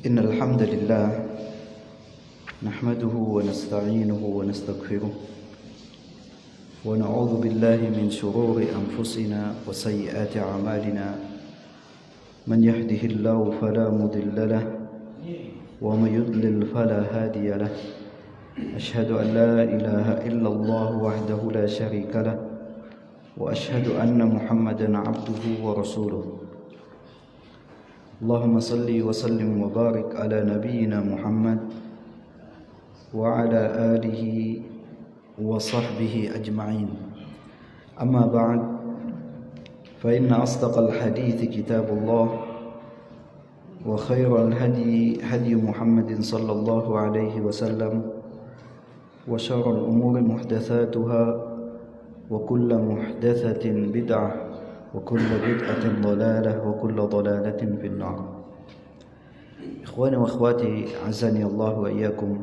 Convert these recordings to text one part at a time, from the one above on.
إن الحمد لله نحمده ونستعينه ونستغفره ونعوذ بالله من شرور أنفسنا وسيئات أعمالنا من يهده الله فلا مضل له ومن يضلل فلا هادي له أشهد أن لا إله إلا الله وحده لا شريك له وأشهد أن محمدا عبده ورسوله اللهم صل وسلم وبارك على نبينا محمد وعلى آله وصحبه أجمعين أما بعد فإن أصدق الحديث كتاب الله وخير الهدي هدي محمد صلى الله عليه وسلم وشر الأمور محدثاتها وكل محدثة بدعة وكل بدعة ضلالة وكل ضلالة في النار. Ikhwani wa akhwati azani Allah wa iyyakum.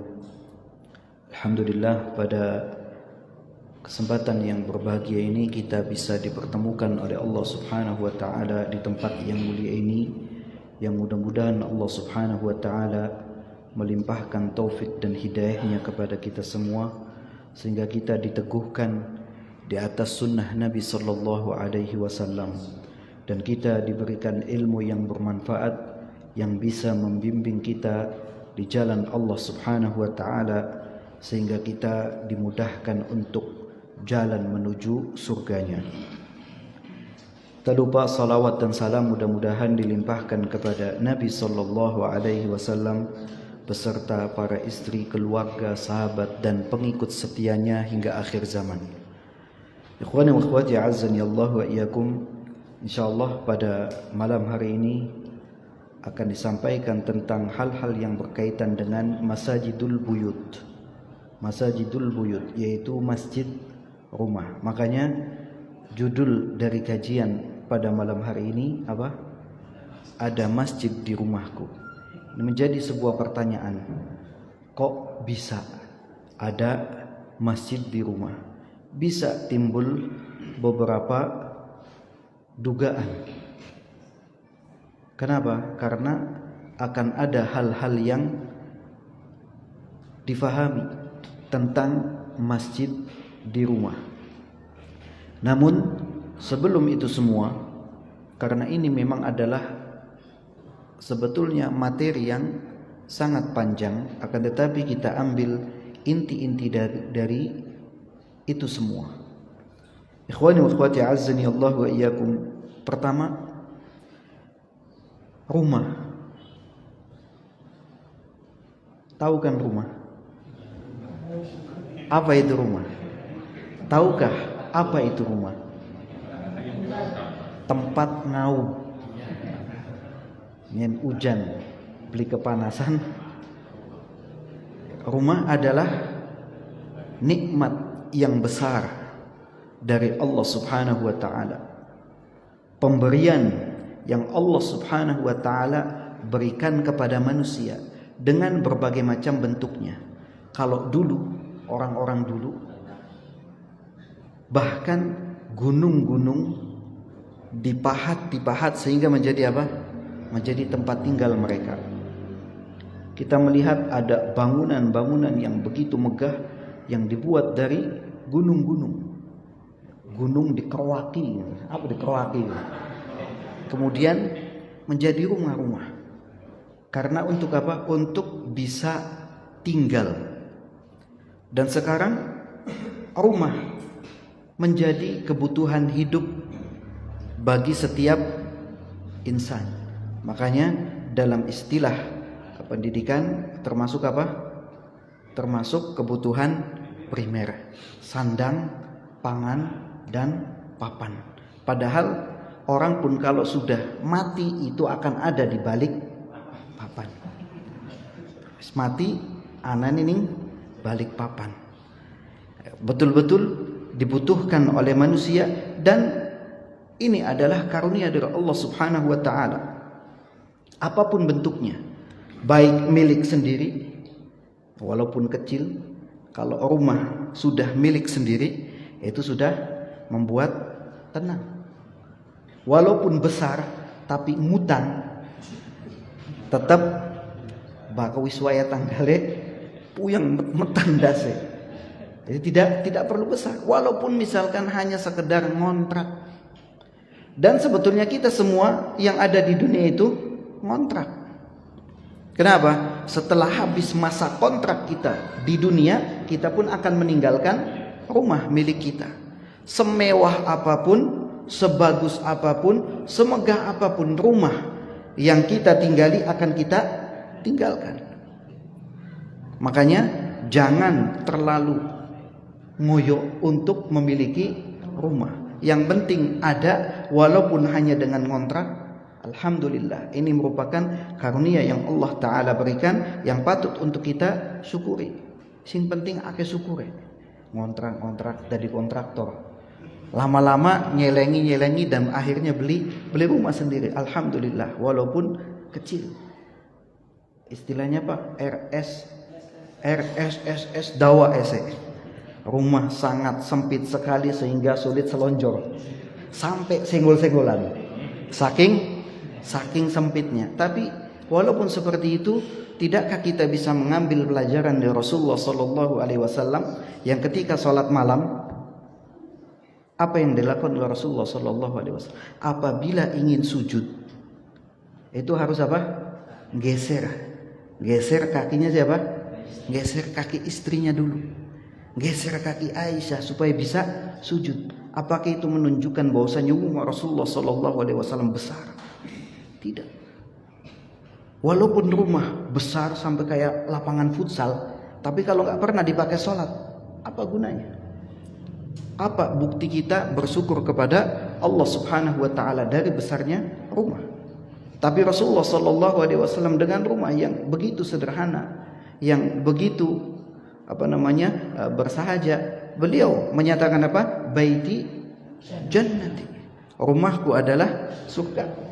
Alhamdulillah, pada kesempatan yang berbahagia ini kita bisa dipertemukan oleh Allah Subhanahu wa taala di tempat yang mulia ini, yang mudah-mudahan Allah Subhanahu wa taala melimpahkan taufik dan hidayahnya kepada kita semua sehingga kita diteguhkan di atas sunnah Nabi sallallahu alaihi wasallam dan kita diberikan ilmu yang bermanfaat yang bisa membimbing kita di jalan Allah Subhanahu wa taala sehingga kita dimudahkan untuk jalan menuju surganya. Tak lupa salawat dan salam mudah-mudahan dilimpahkan kepada Nabi sallallahu alaihi wasallam beserta para istri, keluarga, sahabat dan pengikut setianya hingga akhir zaman. Ikhwani wa akhwati azani Allah wa iyyakum. Insyaallah pada malam hari ini akan disampaikan tentang hal-hal yang berkaitan dengan masajidul buyut. Masajidul buyut yaitu masjid rumah. Makanya judul dari kajian pada malam hari ini apa? Ada masjid di rumahku. Ini menjadi sebuah pertanyaan. Kok bisa ada masjid di rumah? Bisa timbul beberapa dugaan. Kenapa? Karena akan ada hal-hal yang difahami tentang masjid di rumah. Namun sebelum itu semua, karena ini memang adalah sebetulnya materi yang sangat panjang, akan tetapi kita ambil inti-inti dari itu semua. Ikhwani wa akhwati azzani Allah wa iyyakum. Pertama, rumah. Tahu kan rumah? Apa itu rumah? Tahukah apa itu rumah? Tempat ngaum. Nyen hujan, beli kepanasan. Rumah adalah nikmat yang besar dari Allah Subhanahu wa taala. Pemberian yang Allah Subhanahu wa taala berikan kepada manusia dengan berbagai macam bentuknya. Kalau dulu, orang-orang dulu bahkan gunung-gunung dipahat sehingga menjadi apa? Menjadi tempat tinggal mereka. Kita melihat ada bangunan-bangunan yang begitu megah yang dibuat dari gunung-gunung. Gunung dikerwaki. Apa dikerwaki? Kemudian menjadi rumah-rumah. Karena untuk apa? Untuk bisa tinggal. Dan sekarang rumah menjadi kebutuhan hidup bagi setiap insan. Makanya dalam istilah pendidikan termasuk apa? Termasuk kebutuhan primer, sandang, pangan, dan papan. Padahal orang pun kalau sudah mati itu akan ada di balik papan. Mati, anan ini balik papan. Betul-betul dibutuhkan oleh manusia dan ini adalah karunia dari Allah Subhanahu wa taala. Apapun bentuknya, baik milik sendiri walaupun kecil, kalau rumah sudah milik sendiri itu sudah membuat tenang. Walaupun besar tapi ngutang tetap baka wiswaya tanggale puyeng metan dase. Jadi tidak perlu besar, walaupun misalkan hanya sekedar ngontrak. Dan sebetulnya kita semua yang ada di dunia itu ngontrak. Kenapa? Setelah habis masa kontrak kita di dunia, kita pun akan meninggalkan rumah milik kita. Semewah apapun, sebagus apapun, semegah apapun rumah yang kita tinggali akan kita tinggalkan. Makanya jangan terlalu ngoyo untuk memiliki rumah. Yang penting ada, walaupun hanya dengan ngontrak. Alhamdulillah, ini merupakan karunia yang Allah Ta'ala berikan yang patut untuk kita syukuri. Sing penting ake syukuri. Ngontrak dari kontraktor, lama-lama nyelengi dan akhirnya beli rumah sendiri. Alhamdulillah, walaupun kecil. Istilahnya Pak, RSSS dawa ese. Rumah sangat sempit sekali sehingga sulit selonjor, sampai senggol-senggolan, saking sempitnya. Tapi walaupun seperti itu, tidakkah kita bisa mengambil pelajaran dari Rasulullah Sallallahu Alaihi Wasallam yang ketika sholat malam, apa yang dilakukan oleh Rasulullah Sallallahu Alaihi Wasallam? Apabila ingin sujud, itu harus apa? Geser kakinya siapa? Geser kaki istrinya dulu. Geser kaki Aisyah supaya bisa sujud. Apakah itu menunjukkan bahwasanya umur Rasulullah Sallallahu Alaihi Wasallam besar? Tidak. Walaupun rumah besar sampai kayak lapangan futsal, tapi kalau nggak pernah dipakai sholat, apa gunanya? Apa bukti kita bersyukur kepada Allah Subhanahu Wa Taala dari besarnya rumah? Tapi Rasulullah Sallallahu Alaihi Wasallam dengan rumah yang begitu sederhana, yang begitu bersahaja, beliau menyatakan apa? Baiti jannati, rumahku adalah surga.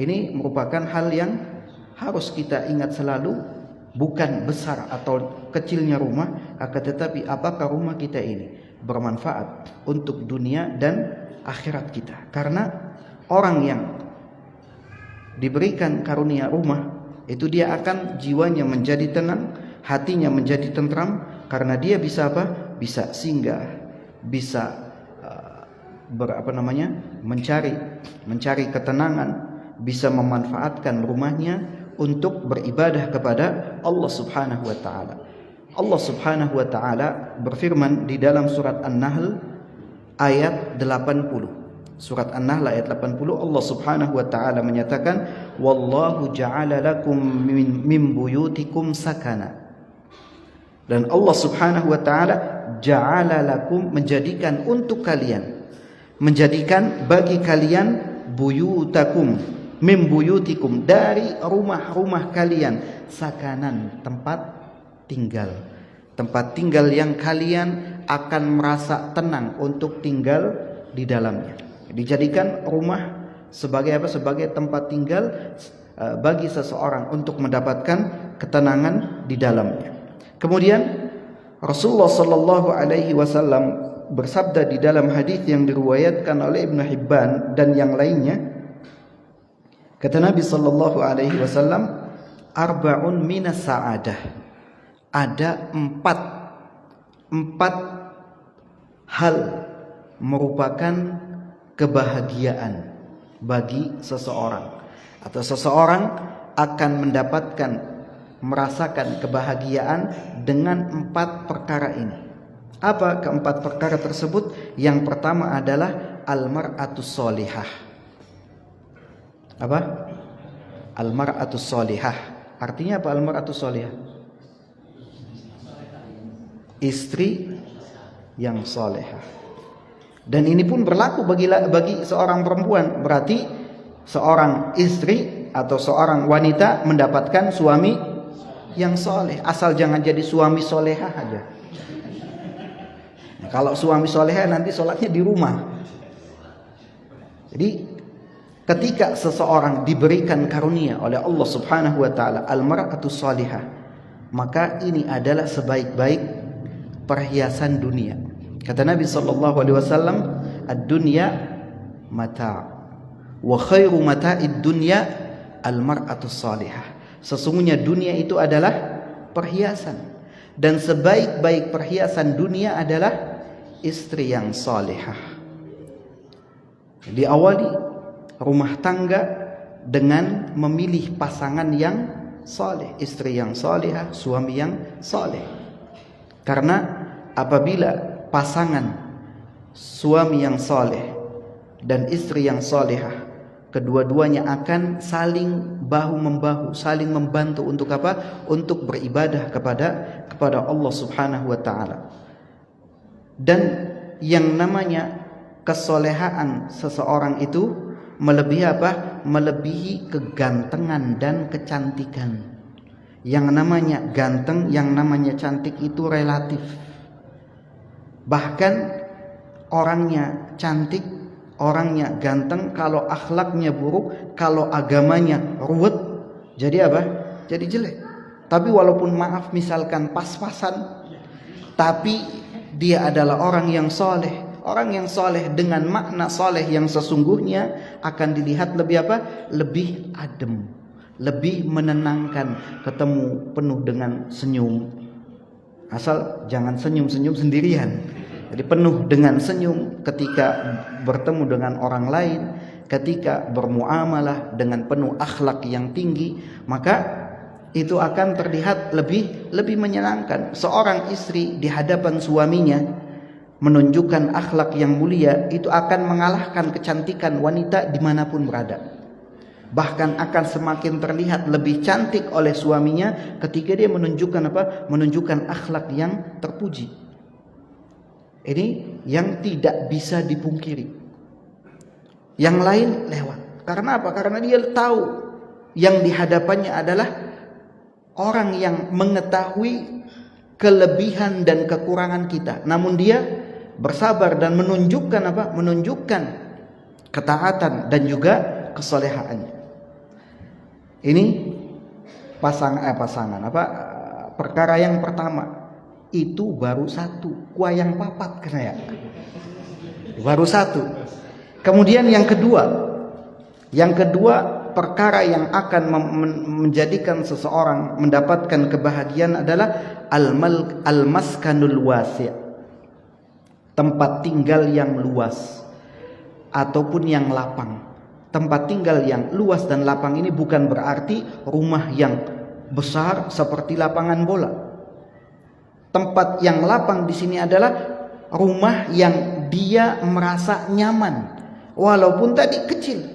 Ini merupakan hal yang harus kita ingat selalu, bukan besar atau kecilnya rumah, akan tetapi apakah rumah kita ini bermanfaat untuk dunia dan akhirat kita. Karena orang yang diberikan karunia rumah, itu dia akan jiwanya menjadi tenang, hatinya menjadi tentram, karena dia bisa apa? Bisa singgah, bisa mencari ketenangan, bisa memanfaatkan rumahnya untuk beribadah kepada Allah Subhanahu wa taala. Allah Subhanahu wa taala berfirman di dalam surat An-Nahl ayat 80. Surat An-Nahl ayat 80, Allah Subhanahu wa taala menyatakan, wallahu ja'ala lakum min buyutikum sakana. Dan Allah Subhanahu wa taala ja'ala lakum, menjadikan untuk kalian, menjadikan bagi kalian buyutakum, min buyutikum, dari rumah-rumah kalian, sakanan, tempat tinggal yang kalian akan merasa tenang untuk tinggal di dalamnya. Dijadikan rumah sebagai apa? Sebagai tempat tinggal bagi seseorang untuk mendapatkan ketenangan di dalamnya. Kemudian Rasulullah Sallallahu Alaihi Wasallam bersabda di dalam hadis yang diriwayatkan oleh Ibnu Hibban dan yang lainnya, kata Nabi Sallallahu Alaihi Wasallam, arba'un minas sa'adah, ada empat hal merupakan kebahagiaan bagi seseorang, atau seseorang akan merasakan kebahagiaan dengan empat perkara ini. Apa keempat perkara tersebut? Yang pertama adalah al-mar'atus sholihah. Apa? Al-mar'atus sholihah. Artinya apa al-mar'atus sholihah? Istri yang solehah. Dan ini pun berlaku bagi seorang perempuan. Berarti seorang istri atau seorang wanita mendapatkan suami yang soleh. Asal jangan jadi suami solehah aja. Nah, kalau suami solehah nanti sholatnya di rumah. Jadi ketika seseorang diberikan karunia oleh Allah Subhanahu wa taala al-mar'atus sholihah, maka ini adalah sebaik-baik perhiasan dunia. Kata Nabi sallallahu alaihi wasallam, ad-dunya mata' wa khairu mata'id dunya al-mar'atus sholihah. Sesungguhnya dunia itu adalah perhiasan, dan sebaik-baik perhiasan dunia adalah istri yang salihah. Diawali rumah tangga dengan memilih pasangan yang saleh, istri yang salihah, suami yang saleh. Karena apabila pasangan suami yang saleh dan istri yang salihah, kedua-duanya akan saling bahu membahu, saling membantu untuk apa? Untuk beribadah kepada Allah Subhanahu wa taala. Dan yang namanya kesolehaan seseorang itu melebihi apa? Melebihi kegantengan dan kecantikan. Yang namanya ganteng, yang namanya cantik itu relatif. Bahkan orangnya cantik, orangnya ganteng, kalau akhlaknya buruk, kalau agamanya ruwet, jadi apa? Jadi jelek. Tapi walaupun maaf misalkan pas-pasan, tapi dia adalah orang yang soleh. Orang yang soleh dengan makna soleh yang sesungguhnya akan dilihat lebih apa? Lebih adem, lebih menenangkan. Ketemu penuh dengan senyum, asal jangan senyum-senyum sendirian. Jadi penuh dengan senyum ketika bertemu dengan orang lain, ketika bermuamalah dengan penuh akhlak yang tinggi, maka itu akan terlihat lebih menyenangkan. Seorang istri di hadapan suaminya menunjukkan akhlak yang mulia, itu akan mengalahkan kecantikan wanita dimanapun berada. Bahkan akan semakin terlihat lebih cantik oleh suaminya ketika dia menunjukkan apa? Menunjukkan akhlak yang terpuji. Ini yang tidak bisa dipungkiri. Yang lain lewat. Karena apa? Karena dia tahu yang dihadapannya adalah orang yang mengetahui kelebihan dan kekurangan kita. Namun dia bersabar dan menunjukkan apa? Menunjukkan ketaatan dan juga kesolehaannya. Ini pasangan apa? Perkara yang pertama. Itu baru satu, kuayang papat kena ya. Baru satu. Kemudian yang kedua perkara yang akan menjadikan seseorang mendapatkan kebahagiaan adalah al-maskanul wasi', tempat tinggal yang luas ataupun yang lapang. Tempat tinggal yang luas dan lapang ini bukan berarti rumah yang besar seperti lapangan bola. Tempat yang lapang di sini adalah rumah yang dia merasa nyaman, walaupun tadi kecil.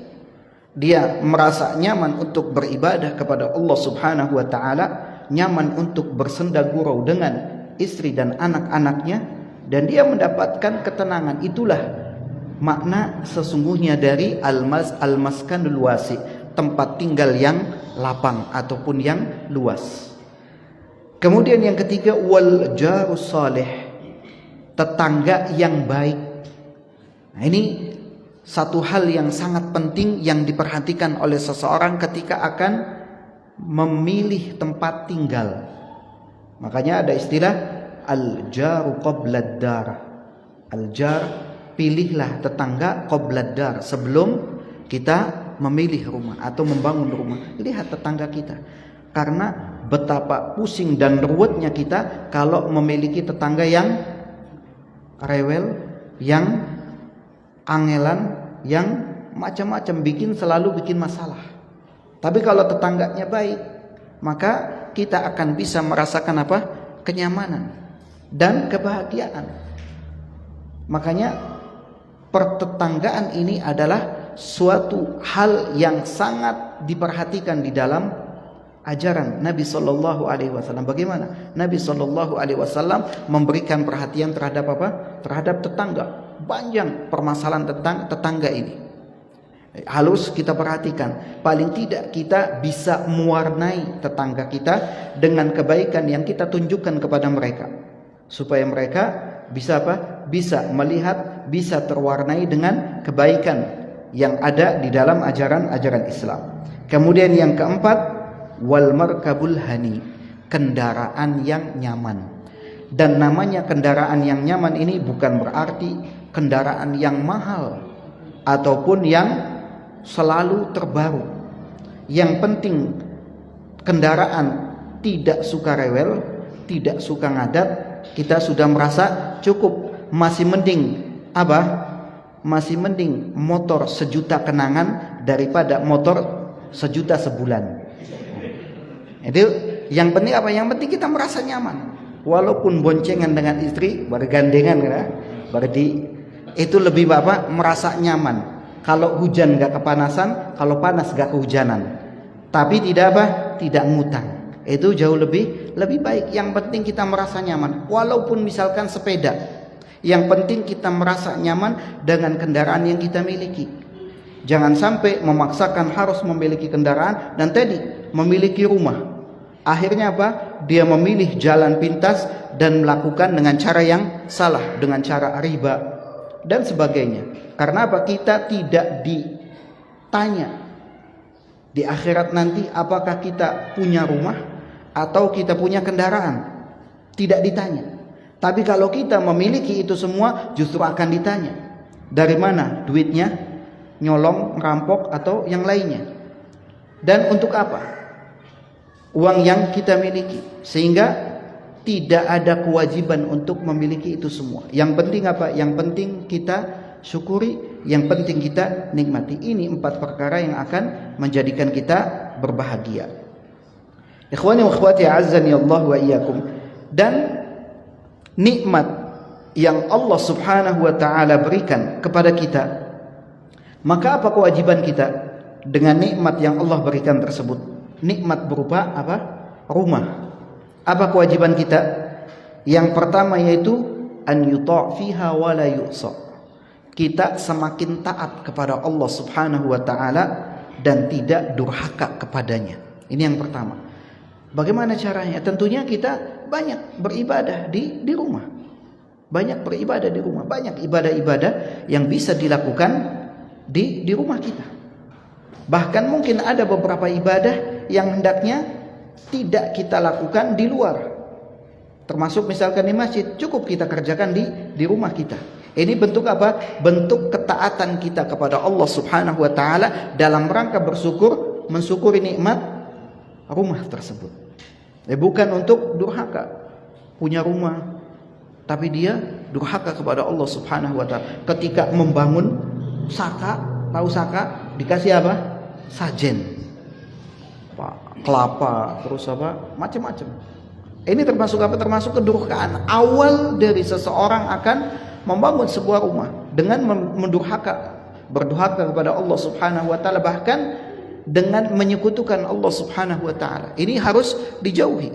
Dia merasa nyaman untuk beribadah kepada Allah Subhanahu wa taala, nyaman untuk bersenda gurau dengan istri dan anak-anaknya, dan dia mendapatkan ketenangan. Itulah makna sesungguhnya dari al-maskanul wasi', tempat tinggal yang lapang ataupun yang luas. Kemudian yang ketiga, wal jarus salih, tetangga yang baik. Nah, ini satu hal yang sangat penting yang diperhatikan oleh seseorang ketika akan memilih tempat tinggal. Makanya ada istilah al-jaru qablad dar. Al-jar, pilihlah tetangga qablad dar, sebelum kita memilih rumah atau membangun rumah. Lihat tetangga kita. Karena betapa pusing dan ruwetnya kita kalau memiliki tetangga yang rewel, yang angelan, yang macam-macam, selalu bikin masalah. Tapi kalau tetangganya baik, maka kita akan bisa merasakan apa? Kenyamanan dan kebahagiaan. Makanya pertetanggaan ini adalah suatu hal yang sangat diperhatikan di dalam ajaran Nabi Sallallahu Alaihi Wasallam. Bagaimana Nabi Sallallahu Alaihi Wasallam memberikan perhatian terhadap apa? Terhadap tetangga. Banyak permasalahan tentang tetangga ini. Harus kita perhatikan. Paling tidak kita bisa mewarnai tetangga kita dengan kebaikan yang kita tunjukkan kepada mereka, supaya mereka bisa apa? Bisa melihat, bisa terwarnai dengan kebaikan yang ada di dalam ajaran-ajaran Islam. Kemudian yang keempat, wal markabul hani, kendaraan yang nyaman. Dan namanya kendaraan yang nyaman ini bukan berarti kendaraan yang mahal ataupun yang selalu terbaru. Yang penting kendaraan tidak suka rewel, tidak suka ngadat, kita sudah merasa cukup. Masih mending apa? Masih mending motor 1.000.000 kenangan daripada motor 1.000.000 sebulan. Itu yang penting apa? Yang penting kita merasa nyaman. Walaupun boncengan dengan istri, bergandengan ya, berarti itu lebih apa? Merasa nyaman. Kalau hujan gak kepanasan, kalau panas gak kehujanan. Tapi tidak apa? Tidak ngutang. Itu jauh lebih baik. Yang penting kita merasa nyaman. Walaupun misalkan sepeda, yang penting kita merasa nyaman dengan kendaraan yang kita miliki. Jangan sampai memaksakan harus memiliki kendaraan dan tadi memiliki rumah. Akhirnya apa? Dia memilih jalan pintas dan melakukan dengan cara yang salah, dengan cara riba dan sebagainya. Karena apa? Kita tidak ditanya di akhirat nanti apakah kita punya rumah atau kita punya kendaraan. Tidak ditanya. Tapi kalau kita memiliki itu semua justru akan ditanya. Dari mana duitnya? Nyolong, ngerampok atau yang lainnya. Dan untuk apa? Uang yang kita miliki. Sehingga tidak ada kewajiban untuk memiliki itu semua. Yang penting apa? Yang penting kita syukuri, yang penting kita nikmati. Ini 4 perkara yang akan menjadikan kita berbahagia. Ikhwani wa akhwati azzani Allah wa iyyakum. Dan nikmat yang Allah Subhanahu wa taala berikan kepada kita, maka apa kewajiban kita dengan nikmat yang Allah berikan tersebut? Nikmat berupa apa? Rumah. Apa kewajiban kita? Yang pertama yaitu an yuta' fiha wa la yu'sa. Kita semakin taat kepada Allah Subhanahu wa taala dan tidak durhaka kepadanya. Ini yang pertama. Bagaimana caranya? Tentunya kita banyak beribadah di rumah. Banyak beribadah di rumah. Banyak ibadah-ibadah yang bisa dilakukan di rumah kita. Bahkan mungkin ada beberapa ibadah yang hendaknya tidak kita lakukan di luar. Termasuk misalkan di masjid, cukup kita kerjakan di rumah kita. Ini bentuk apa? Bentuk ketaatan kita kepada Allah Subhanahu wa taala dalam rangka bersyukur, mensyukuri nikmat rumah tersebut. Bukan untuk durhaka. Punya rumah tapi dia durhaka kepada Allah Subhanahu wa taala. Ketika membangun saka, tahu saka, dikasih apa? Sajen. Kelapa, terus apa? Macam-macam. Ini termasuk apa? Termasuk kedurhakaan awal dari seseorang akan membangun sebuah rumah dengan mendurhaka, berdurhaka kepada Allah Subhanahu wa taala, bahkan dengan menyekutukan Allah Subhanahu wa taala. Ini harus dijauhi.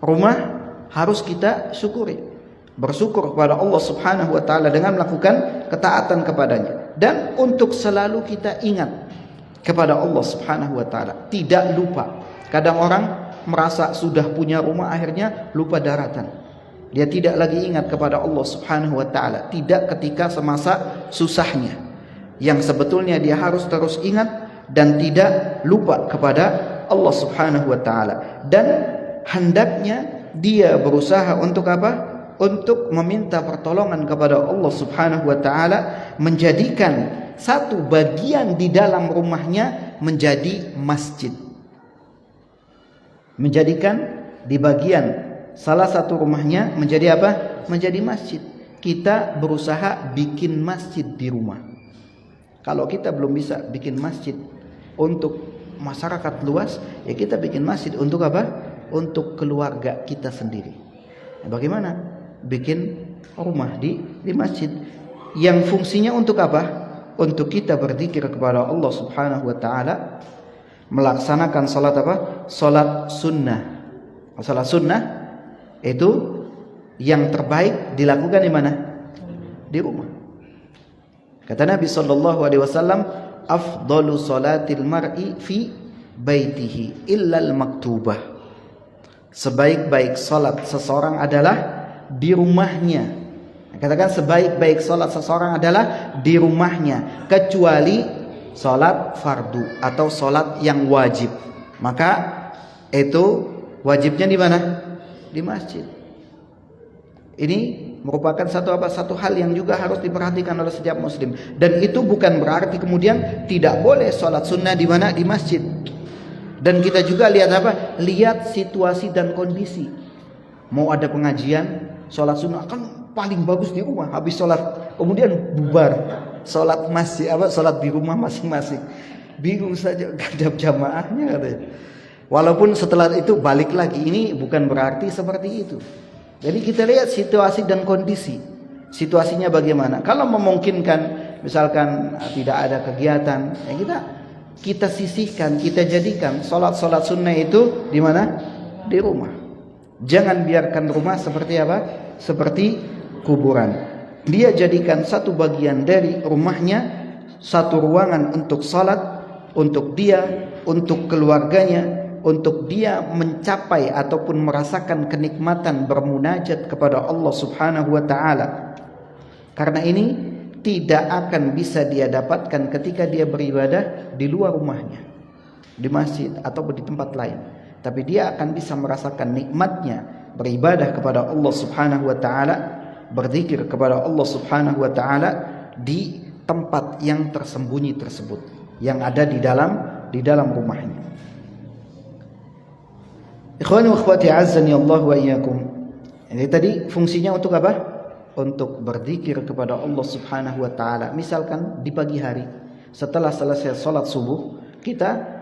Rumah harus kita syukuri. Bersyukur kepada Allah Subhanahu wa taala dengan melakukan ketaatan kepadanya. Dan untuk selalu kita ingat kepada Allah Subhanahu wa taala, tidak lupa. Kadang orang merasa sudah punya rumah akhirnya lupa daratan. Dia tidak lagi ingat kepada Allah Subhanahu wa taala, tidak ketika semasa susahnya. Yang sebetulnya dia harus terus ingat dan tidak lupa kepada Allah Subhanahu wa taala. Dan hendaknya dia berusaha untuk apa? Untuk meminta pertolongan kepada Allah Subhanahu wa taala, menjadikan satu bagian di dalam rumahnya menjadi masjid. Menjadikan di bagian salah satu rumahnya menjadi apa? Menjadi masjid. Kita berusaha bikin masjid di rumah. Kalau kita belum bisa bikin masjid untuk masyarakat luas, ya kita bikin masjid untuk apa? Untuk keluarga kita sendiri. Nah, bagaimana? Bikin rumah di masjid yang fungsinya untuk apa? Untuk kita berzikir kepada Allah Subhanahu wa taala, melaksanakan salat apa? Salat sunnah. Salat sunnah itu yang terbaik dilakukan di mana? Di rumah. Kata Nabi sallallahu alaihi wasallam, afdalu salatil mar'i fi baitihi illal maktubah. Sebaik-baik salat seseorang adalah di rumahnya. Katakan sebaik-baik salat seseorang adalah di rumahnya, kecuali salat fardu atau salat yang wajib. Maka itu wajibnya di mana? Di masjid. Ini merupakan satu hal yang juga harus diperhatikan oleh setiap muslim. Dan itu bukan berarti kemudian tidak boleh salat sunnah di mana? Di masjid. Dan kita juga lihat apa? Lihat situasi dan kondisi. Mau ada pengajian, sholat sunnah kan paling bagus di rumah. Habis sholat, kemudian bubar, sholat sholat di rumah masing-masing. Bingung saja kadang jamaahnya katanya. Walaupun setelah itu balik lagi, ini bukan berarti seperti itu. Jadi kita lihat situasi dan kondisi. Situasinya bagaimana? Kalau memungkinkan, misalkan tidak ada kegiatan, ya kita sisihkan, kita jadikan sholat sunnah itu di mana? Di rumah. Jangan biarkan rumah seperti apa? Seperti kuburan. Dia jadikan satu bagian dari rumahnya, satu ruangan untuk sholat, untuk dia, untuk keluarganya, untuk dia mencapai ataupun merasakan kenikmatan bermunajat kepada Allah Subhanahu wa taala. Karena ini tidak akan bisa dia dapatkan ketika dia beribadah di luar rumahnya, di masjid atau di tempat lain. Tapi dia akan bisa merasakan nikmatnya beribadah kepada Allah Subhanahu wa taala, berzikir kepada Allah Subhanahu wa taala di tempat yang tersembunyi tersebut, yang ada di dalam rumahnya. Ikhwani wa akhwati azzani Allah wa iyyakum. Ini tadi fungsinya untuk apa? Untuk berzikir kepada Allah Subhanahu wa taala. Misalkan di pagi hari setelah selesai sholat subuh, kita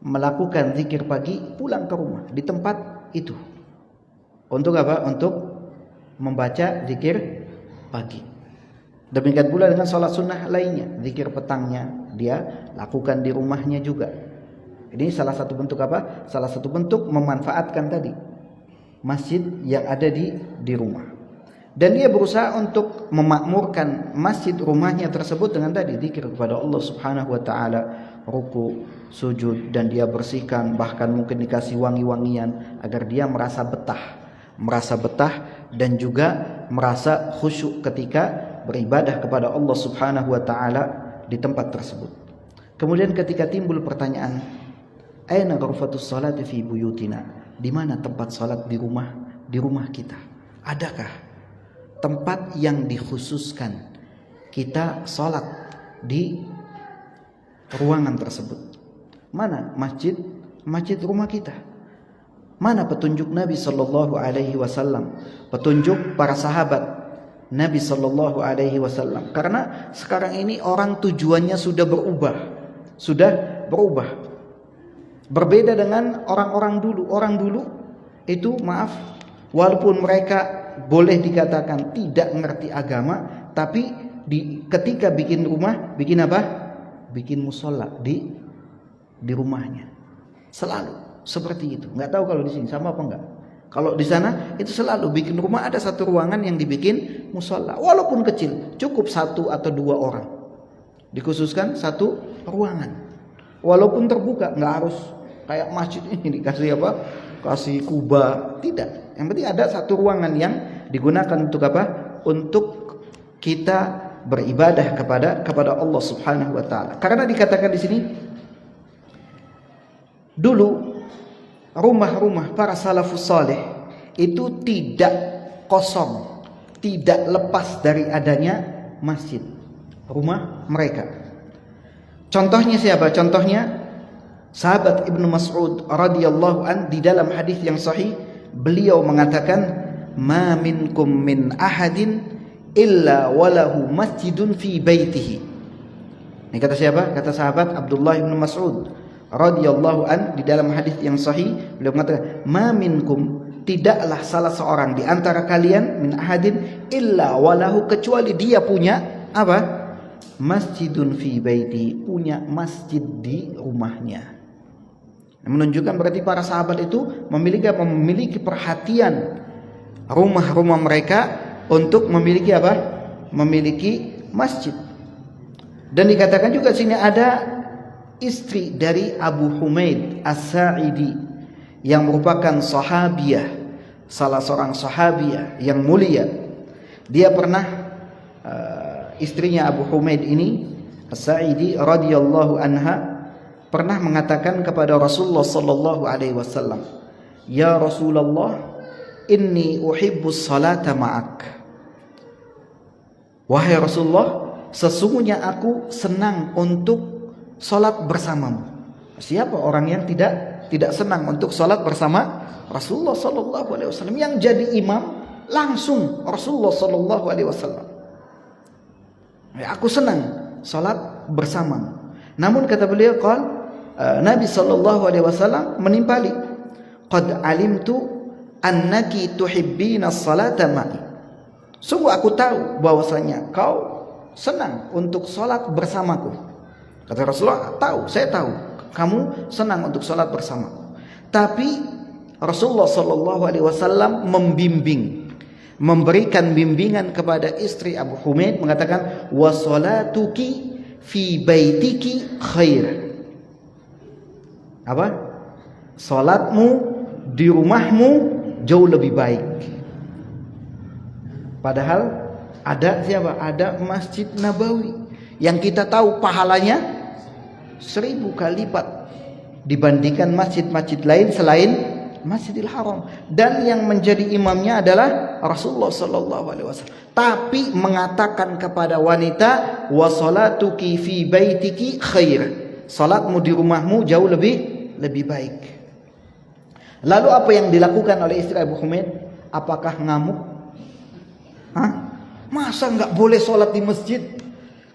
melakukan zikir pagi, pulang ke rumah di tempat itu. Untuk apa? Untuk membaca zikir pagi. Demikian pula dengan sholat sunnah lainnya, zikir petangnya dia lakukan di rumahnya juga. Ini salah satu bentuk apa? Salah satu bentuk memanfaatkan tadi masjid yang ada di rumah. Dan dia berusaha untuk memakmurkan masjid rumahnya tersebut dengan tadi zikir kepada Allah Subhanahu wa taala, ruku, sujud, dan dia bersihkan, bahkan mungkin dikasih wangi-wangian agar dia merasa betah dan juga merasa khusyuk ketika beribadah kepada Allah Subhanahu wa taala di tempat tersebut. Kemudian ketika timbul pertanyaan, aina ghurfatus salati fi buyutina? Di mana tempat salat di rumah kita? Adakah tempat yang dikhususkan kita salat di ruangan tersebut? Mana masjid rumah kita? Mana petunjuk Nabi sallallahu alaihi wasallam, petunjuk para sahabat Nabi sallallahu alaihi wasallam? Karena sekarang ini orang tujuannya sudah berubah. Berbeda dengan orang-orang dulu. Orang dulu itu walaupun mereka boleh dikatakan tidak mengerti agama, tapi ketika bikin rumah, bikin apa? Bikin musola di rumahnya. Selalu seperti itu. Nggak tahu kalau di sini sama apa enggak. Kalau di sana itu selalu bikin rumah ada satu ruangan yang dibikin musola, walaupun kecil, cukup 1 atau 2 orang. Dikhususkan satu ruangan. Walaupun terbuka, nggak harus kayak masjid ini dikasih apa? Kasih kubah, tidak. Yang penting ada satu ruangan yang digunakan untuk apa? Untuk kita beribadah kepada Allah Subhanahu wa taala. Karena dikatakan di sini dulu rumah-rumah para salafus saleh itu tidak kosong, tidak lepas dari adanya masjid, rumah mereka. Contohnya siapa? Contohnya sahabat Ibnu Mas'ud radhiyallahu an, di dalam hadis yang sahih beliau mengatakan, "Ma minkum min ahadin illa walahu masjidun fi baitihi." Ini kata siapa? Kata sahabat Abdullah bin Mas'ud radhiyallahu an, di dalam hadis yang sahih beliau mengatakan, "Ma minkum," tidaklah salah seorang di antara kalian, min ahadin illa walahu, kecuali dia punya apa? Masjidun fi baiti, punya masjid di rumahnya. Menunjukkan berarti para sahabat itu memiliki perhatian rumah-rumah mereka untuk memiliki apa? Memiliki masjid. Dan dikatakan juga sini ada istri dari Abu Humaid As-Sa'idi yang merupakan sahabiah, salah seorang sahabiah yang mulia. Dia pernah istrinya Abu Humaid ini As-Sa'idi radhiyallahu anha pernah mengatakan kepada Rasulullah sallallahu alaihi wasallam, "Ya Rasulullah, inni uhibbus salata ma'ak." Wahai Rasulullah, sesungguhnya aku senang untuk salat bersamamu. Siapa orang yang tidak senang untuk sholat bersama Rasulullah sallallahu alaihi wasallam? Yang jadi imam langsung Rasulullah sallallahu alaihi wasallam. Ya, aku senang sholat bersama. Namun kata beliau, Nabi sallallahu alaihi wasallam menimpali, qad alimtu annaki tuhibbina as-salata ma'i. Sungguh aku tahu bahwasanya kau senang untuk sholat bersamaku. Kata Rasulullah, saya tahu kamu senang untuk sholat bersamaku. Tapi Rasulullah sallallahu alaihi wasallam memberikan bimbingan kepada istri Abu Humaid, mengatakan wa salatuki fi baitiki khair. Apa? Salatmu di rumahmu jauh lebih baik. Padahal ada siapa? Ada Masjid Nabawi yang kita tahu pahalanya 1000 kali lipat dibandingkan masjid-masjid lain selain Masjidil Haram, dan yang menjadi imamnya adalah Rasulullah sallallahu alaihi wasallam. Tapi mengatakan kepada wanita, wa salatuki fi baitiki khair. Salatmu di rumahmu jauh lebih baik. Lalu apa yang dilakukan oleh istri Abu Humaid? Apakah ngamuk? Masa nggak boleh sholat di masjid,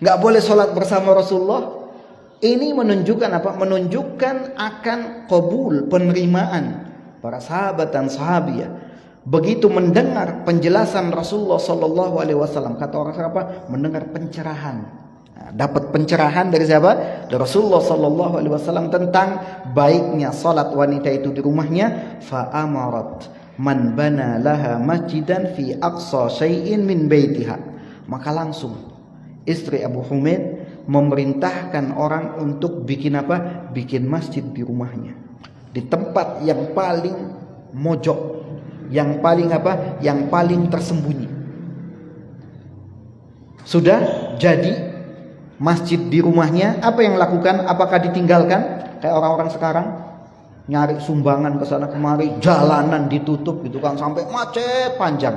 nggak boleh sholat bersama Rasulullah? Ini menunjukkan apa? Menunjukkan akan qabul, penerimaan para sahabat dan sahabiah. Begitu mendengar penjelasan Rasulullah sallallahu alaihi wasallam, kata orang apa? Mendengar pencerahan. Dapat pencerahan dari siapa? Dari Rasulullah sallallahu alaihi wasallam tentang baiknya salat wanita itu di rumahnya. Fa amarat man bana laha masjidan fi aqsa syai'in min baitiha. Maka langsung istri Abu Humaid memerintahkan orang untuk bikin apa? Bikin masjid di rumahnya, di tempat yang paling mojok, yang paling apa? Yang paling tersembunyi. Sudah jadi masjid di rumahnya. Apa yang lakukan? Apakah ditinggalkan kayak orang-orang sekarang? Nyari sumbangan ke sana kemari, jalanan ditutup gitu kan sampai macet panjang.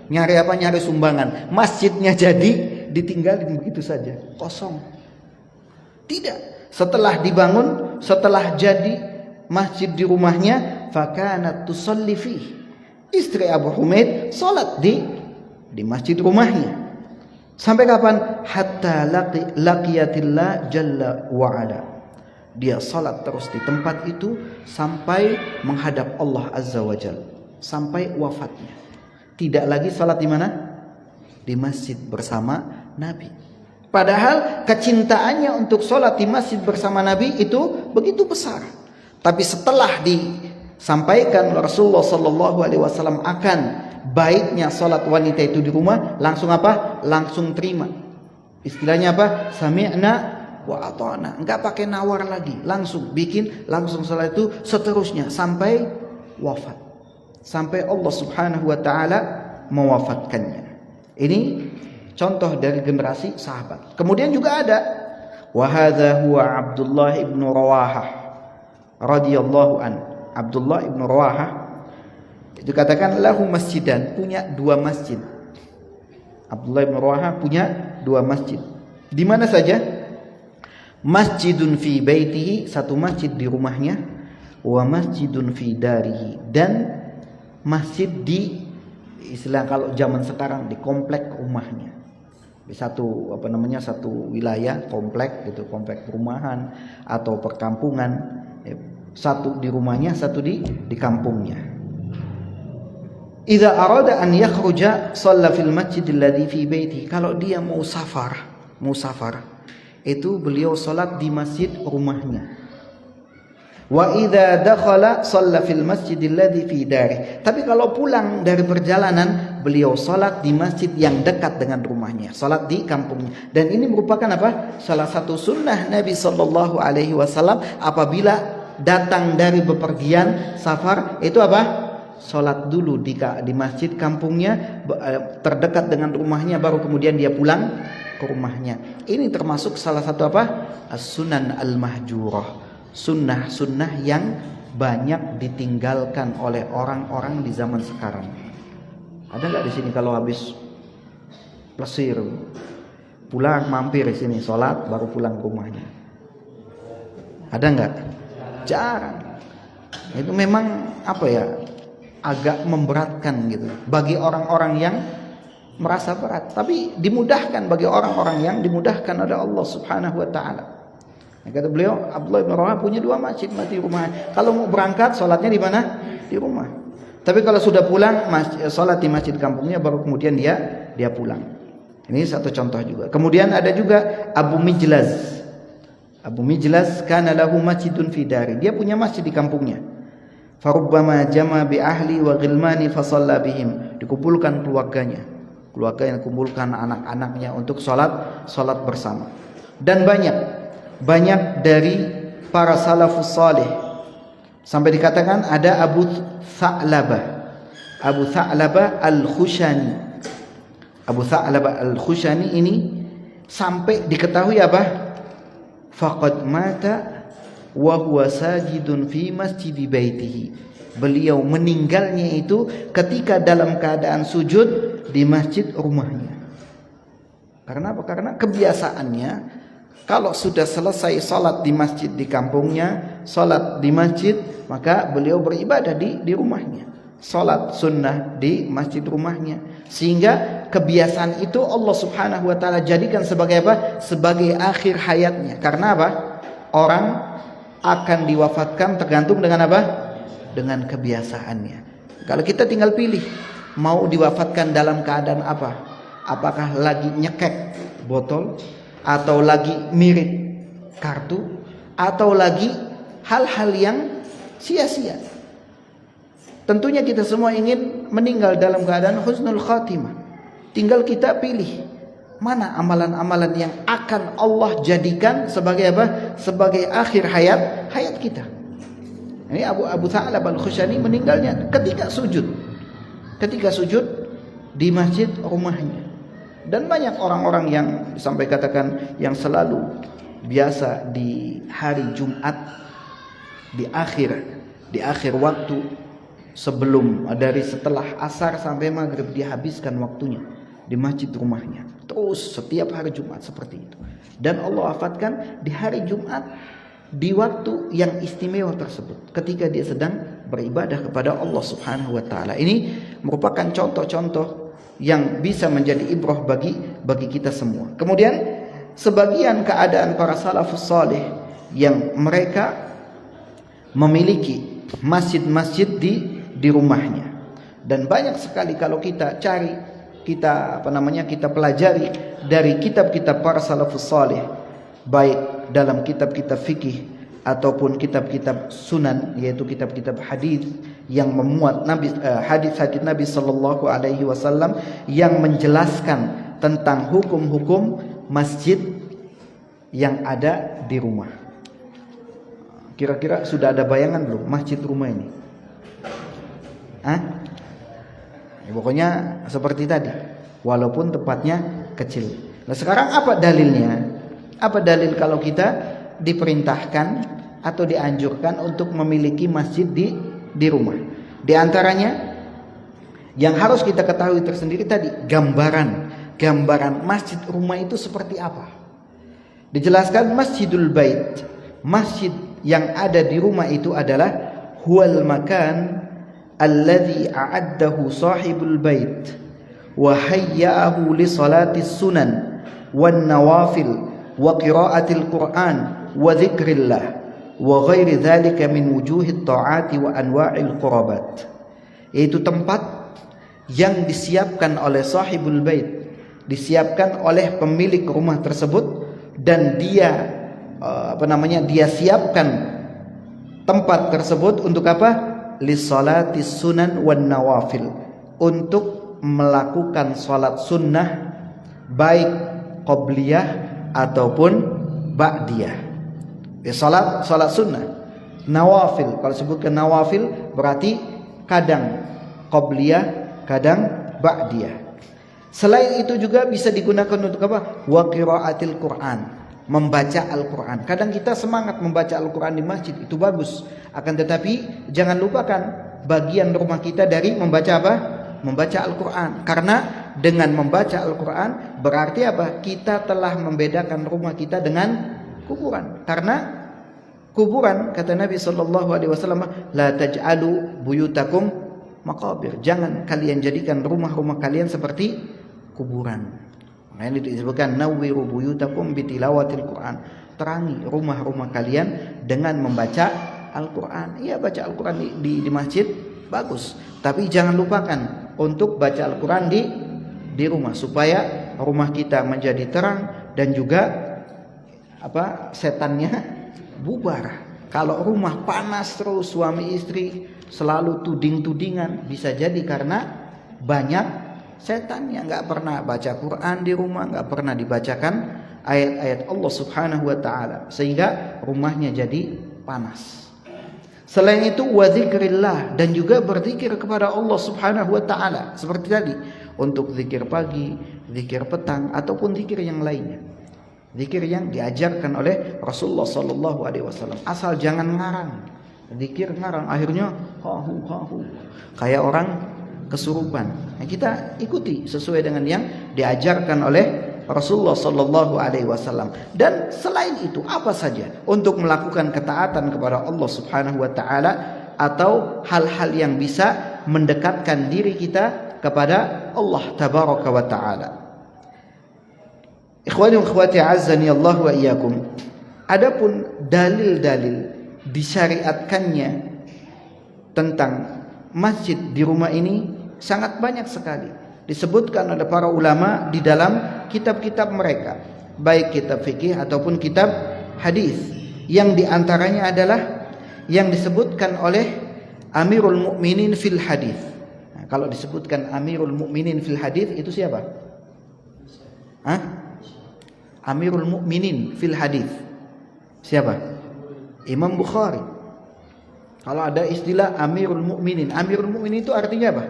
Nyari apa? Nyari sumbangan. Masjidnya jadi ditinggalin begitu saja, kosong. Tidak. Setelah dibangun, setelah jadi masjid di rumahnya, fakanat tusalli fi. Istri Abu Humaid salat di masjid rumahnya. Sampai kapan? Hatta laqiyatillah jalla wa ala. Dia salat terus di tempat itu sampai menghadap Allah Azza wa Jalla, sampai wafatnya. Tidak lagi salat di mana? Di masjid bersama Nabi. Padahal kecintaannya untuk salat di masjid bersama Nabi itu begitu besar. Tapi setelah disampaikan Rasulullah sallallahu alaihi wasallam akan baiknya salat wanita itu di rumah, langsung apa? Langsung terima. Istilahnya apa? Sami'na wa ata'na. Enggak pakai nawar lagi, langsung bikin, langsung salat itu seterusnya sampai wafat. Sampai Allah Subhanahu wa taala mewafatkannya. Ini contoh dari generasi sahabat. Kemudian juga ada wa hadza huwa Abdullah ibn Rawahah radhiyallahu an. Abdullah ibn Rawahah itu katakan lahu masjidan, punya 2 masjid. Abdullah ibn Rawahah punya 2 masjid. Di mana saja? Masjidun fi baitihi, satu masjid di rumahnya, wa masjidun fi darihi, dan masjid di istilah kalau zaman sekarang di komplek rumahnya. Di satu satu wilayah komplek gitu, komplek perumahan atau perkampungan, satu di rumahnya, satu di kampungnya. Idza arada an yakhruja shalla fil masjid alladhi fi baitihi. Kalau dia mau safar itu beliau salat di masjid rumahnya. Wa idza dakhala shalla fil masjid alladhi fi darih. Tapi kalau pulang dari perjalanan, beliau salat di masjid yang dekat dengan rumahnya, salat di kampungnya. Dan ini merupakan apa? Salah satu sunnah Nabi sallallahu alaihi wasallam apabila datang dari bepergian safar itu apa? Salat dulu di masjid kampungnya terdekat dengan rumahnya, baru kemudian dia pulang ke rumahnya. Ini termasuk salah satu apa? As-sunan al-mahjurah. Sunnah-sunnah yang banyak ditinggalkan oleh orang-orang di zaman sekarang. Ada nggak di sini kalau habis plesir pulang mampir di sini sholat baru pulang ke rumahnya? Ada nggak? Jarang. Itu memang apa ya, agak memberatkan gitu bagi orang-orang yang merasa berat, tapi dimudahkan bagi orang-orang yang dimudahkan oleh Allah Subhanahu wa taala. Kata beliau, Abdullah bin Rawah punya 2 masjid di rumah. Kalau mau berangkat salatnya di mana? Di rumah. Tapi kalau sudah pulang salat di masjid kampungnya, baru kemudian dia pulang. Ini satu contoh juga. Kemudian ada juga Abu Mijlaz. Abu Mijlaz kana lahu masjidun fi dari. Dia punya masjid di kampungnya. Farubbama jama bi ahli wa ghilmani fa shalla bihim. Dikumpulkan keluarga yang kumpulkan anak-anaknya untuk salat bersama. Dan banyak dari para salafus saleh, sampai dikatakan ada Abu Tha'labah Al-Khushani. Abu Tha'labah Al-Khushani ini sampai diketahui apa? Faqad mata wa huwa sajidun fi masjidi baitihi. Beliau meninggalnya itu ketika dalam keadaan sujud di masjid rumahnya. Karena apa? Karena kebiasaannya kalau sudah selesai salat di masjid di kampungnya, salat di masjid, maka beliau beribadah di rumahnya. Salat sunnah di masjid rumahnya. Sehingga kebiasaan itu Allah Subhanahu wa taala jadikan sebagai apa? Sebagai akhir hayatnya. Karena apa? Orang akan diwafatkan tergantung dengan apa? Dengan kebiasaannya. Kalau kita tinggal pilih mau diwafatkan dalam keadaan apa? Apakah lagi nyekek botol, atau lagi mirip kartu, atau lagi hal-hal yang sia-sia. Tentunya kita semua ingin meninggal dalam keadaan husnul khatimah. Tinggal kita pilih mana amalan-amalan yang akan Allah jadikan sebagai apa? Sebagai akhir hayat kita. Ini Abu Tha'labah Al-Khushani meninggalnya ketika sujud di masjid rumahnya. Dan banyak orang-orang yang sampai katakan yang selalu biasa di hari Jumat di akhir waktu, sebelum dari setelah asar sampai maghrib dihabiskan waktunya di masjid rumahnya. Terus setiap hari Jumat seperti itu. Dan Allah wafatkan di hari Jumat di waktu yang istimewa tersebut, ketika dia sedang beribadah kepada Allah Subhanahu wa taala. Ini merupakan contoh-contoh yang bisa menjadi ibrah bagi kita semua. Kemudian sebagian keadaan para salafus saleh yang mereka memiliki masjid-masjid di rumahnya. Dan banyak sekali kalau kita cari, kita pelajari dari kitab-kitab para salafus saleh, baik dalam kitab-kitab fikih ataupun kitab-kitab sunan, yaitu kitab-kitab hadis yang memuat hadis-hadis Nabi sallallahu alaihi wasallam yang menjelaskan tentang hukum-hukum masjid yang ada di rumah. Kira-kira sudah ada bayangan belum masjid rumah ini? Ya, pokoknya seperti tadi, walaupun tempatnya kecil. Nah, sekarang apa dalilnya? Apa dalil kalau kita diperintahkan atau dianjurkan untuk memiliki masjid di rumah? Di antaranya yang harus kita ketahui tersendiri tadi, gambaran masjid rumah itu seperti apa. Dijelaskan Masjidul Bait, masjid yang ada di rumah itu adalah huwal makan alladzi a'addahu sahibul bait wa hayya'ahu li salatis sunan wan nawafil wa qiraatil Qur'an wa dzikrillah wa ghairi dzalika min wujuhit ta'ati wa anwa'il qurabat. Yaitu tempat yang disiapkan oleh sahibul bait, disiapkan oleh pemilik rumah tersebut, dan dia dia siapkan tempat tersebut untuk apa? Lisolatis sunan wan nawafil, untuk melakukan salat sunnah baik qobliyah ataupun ba'diyah. Salat sunnah, nawafil. Kalau sebutkan nawafil berarti kadang qobliyah, kadang ba'diyah. Selain itu juga bisa digunakan untuk apa? Wa qiraatil Qur'an, membaca Al-Quran. Kadang kita semangat membaca Al-Quran di masjid, itu bagus. Akan tetapi jangan lupakan bagian rumah kita dari membaca apa? Membaca Al-Quran. Karena dengan membaca Al-Quran berarti apa? Kita telah membedakan rumah kita dengan kuburan. Karena kuburan, kata Nabi SAW, la taj'alu buyutakum maqabir. Jangan kalian jadikan rumah-rumah kalian seperti kuburan. Makanya disebutkan nawwiru buyutakum bitilawatil Quran. Terangi rumah-rumah kalian dengan membaca Al-Quran. Iya, baca Al-Quran di masjid bagus, tapi jangan lupakan untuk baca Al-Quran di rumah, supaya rumah kita menjadi terang dan juga setannya bubar. Kalau rumah panas terus, suami istri selalu tuding-tudingan, bisa jadi karena banyak setan yang nggak pernah baca Quran di rumah, nggak pernah dibacakan ayat-ayat Allah Subhanahu wa taala, sehingga rumahnya jadi panas. Selain itu wa dzikrillah, dan juga berzikir kepada Allah Subhanahu wa taala seperti tadi, untuk zikir pagi, zikir petang, ataupun zikir yang lainnya. Zikir yang diajarkan oleh Rasulullah sallallahu alaihi wasallam. Asal jangan ngarang. Zikir ngarang akhirnya hahu kayak orang kesurupan. Nah, kita ikuti sesuai dengan yang diajarkan oleh Rasulullah sallallahu alaihi wasallam. Dan selain itu apa saja untuk melakukan ketaatan kepada Allah Subhanahu wa taala, atau hal-hal yang bisa mendekatkan diri kita kepada Allah tabaraka wa taala. Ikhwani wa akhwati azzani Allah wa iyyakum. Adapun dalil-dalil disyariatkannya tentang masjid di rumah ini sangat banyak sekali, disebutkan oleh para ulama di dalam kitab-kitab mereka, baik kitab fikih ataupun kitab hadis, yang diantaranya adalah yang disebutkan oleh Amirul Mukminin fil hadis. Nah, kalau disebutkan Amirul Mukminin fil hadis itu siapa? Amirul Mukminin fil hadis siapa? Imam Bukhari. Kalau ada istilah Amirul Mukminin, Amirul Mukminin itu artinya apa?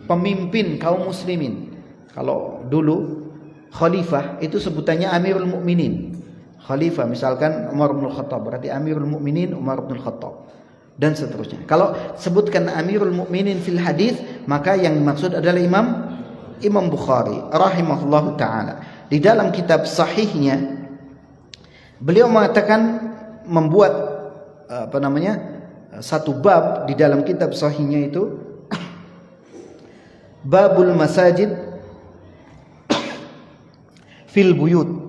Pemimpin kaum muslimin. Kalau dulu khalifah itu sebutannya Amirul Mukminin. Khalifah misalkan Umar bin Khattab, berarti Amirul Mukminin Umar bin Khattab, dan seterusnya. Kalau sebutkan Amirul Mukminin fil hadis, maka yang dimaksud adalah Imam Bukhari rahimahullahu taala. Di dalam kitab sahihnya beliau mengatakan, membuat satu bab di dalam kitab sahihnya itu, babul masajid fil buyut.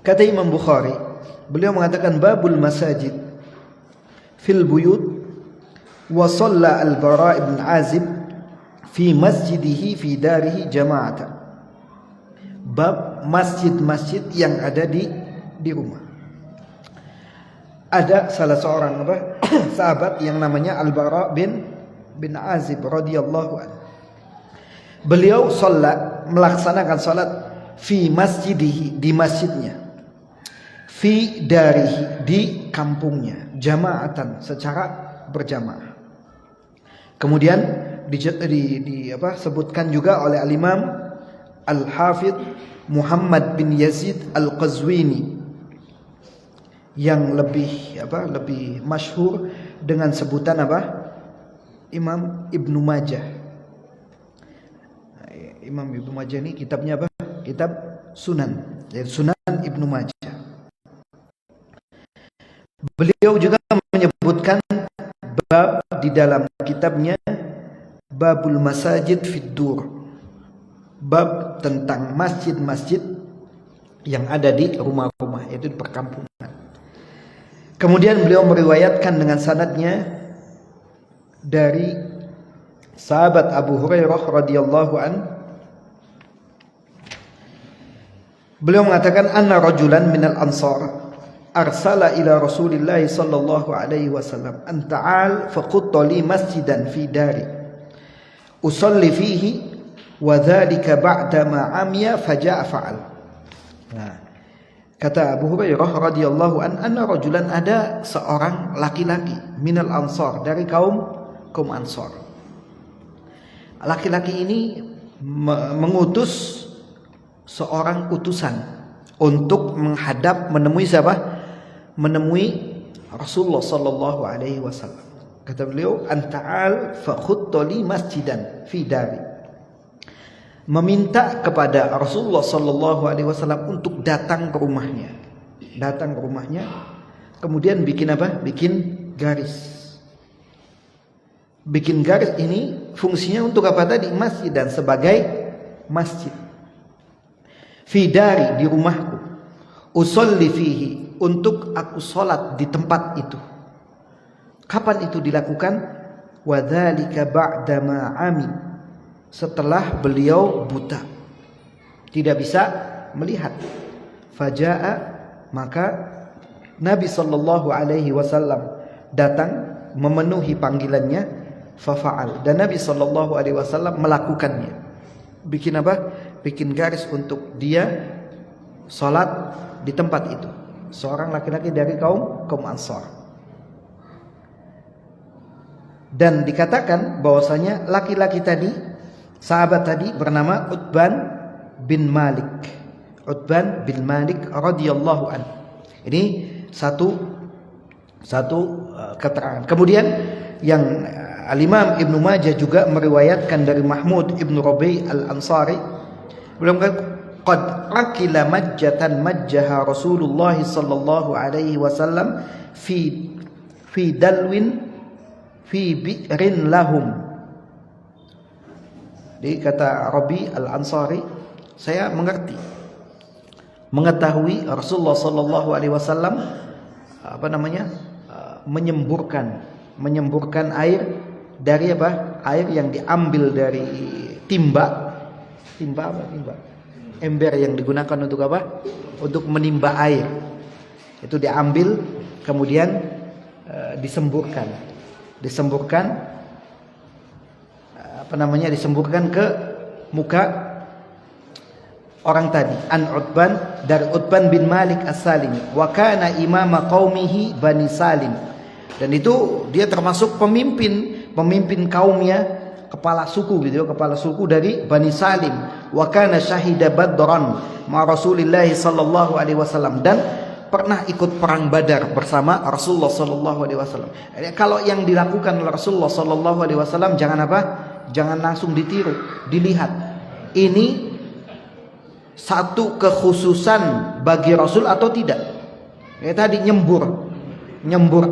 Kata Imam Bukhari, beliau mengatakan babul masajid fil buyut wa shalla al-Bara' ibn Azib fi masjidihi fi darihi jama'atan. Bab masjid-masjid yang ada di rumah. Ada salah seorang sahabat yang namanya Al-Bara' bin Azib radhiyallahu anhu. Beliau melaksanakan salat fi masjidihi, di masjidnya, fi darihi, di kampungnya, jama'atan, secara berjamaah. Kemudian disebutkan juga oleh al-Imam Al-Hafidh Muhammad bin Yazid Al-Qazwini, yang lebih masyhur dengan sebutan Imam Ibnu Majah. Imam Ibnu Majah ini kitabnya kitab Sunan, yaitu Sunan Ibnu Majah. Beliau juga menyebutkan bab di dalam kitabnya Babul Masajid fid Dur, bab tentang masjid-masjid yang ada di rumah-rumah, yaitu di perkampungan. Kemudian beliau meriwayatkan dengan sanadnya dari sahabat Abu Hurairah radhiyallahu an, Beliau mengatakan anna rajulan minal ansar arsala ila Rasulillah sallallahu alaihi wasallam an ta'al faqutta li masjidan fi dari usalli fihi wa dzalika ba'da ma amiya faja'a fa'al. Nah, kata Abu Hurairah radhiyallahu anna rajulan, ada seorang laki-laki minal ansar dari kaum Ansar. Laki-laki ini mengutus seorang utusan untuk menghadap menemui siapa? Menemui Rasulullah sallallahu alaihi wasallam. Kata beliau, anta'al fa khutta li masjidan fi dari. Meminta kepada Rasulullah sallallahu alaihi wasallam untuk datang ke rumahnya. Datang ke rumahnya, kemudian bikin apa? Bikin garis. Bikin garis ini fungsinya untuk apa tadi? Masjid, dan sebagai masjid. Fidari, di rumahku. Usolli fihi, untuk aku sholat di tempat itu. Kapan itu dilakukan? Wadzalika ba'da ma ami, setelah beliau buta, tidak bisa melihat. Faja'a, maka Nabi sallallahu alaihi wasallam datang memenuhi panggilannya. Fafa'al, dan Nabi sallallahu alaihi wasallam melakukannya. Bikin apa? Bikin garis untuk dia salat di tempat itu. Seorang laki-laki dari kaum Ansar. Dan dikatakan bahwasanya laki-laki tadi, sahabat tadi bernama Utban bin Malik. Utban bin Malik radhiyallahu anhu. Ini satu keterangan. Kemudian yang Al-Imam Ibnu Majah juga meriwayatkan dari Mahmud Ibnu Rabi' Al-Ansari, beliau mengatakan qad akila majjatan majjaha Rasulullah sallallahu alaihi wasallam fi dalwin fi bi'rin lahum. Jadi kata Rabi' Al-Ansari, saya mengetahui Rasulullah sallallahu alaihi wasallam menyemburkan air dari apa? Air yang diambil dari timba ember yang digunakan untuk apa? Untuk menimba air. Itu diambil kemudian disemburkan ke muka orang tadi. Dari Utban bin Malik As-Salimi, wa kana imama qaumihi Bani Salim. Dan itu dia termasuk pemimpin kaumnya, kepala suku dari Bani Salim. Wa kana syahida Badran ma Rasulillah sallallahu alaihi wasallam, dan pernah ikut perang Badar bersama Rasulullah sallallahu alaihi wasallam. Kalau yang dilakukan oleh Rasulullah sallallahu alaihi wasallam jangan langsung ditiru, dilihat. Ini satu kekhususan bagi Rasul atau tidak? Tadi nyembur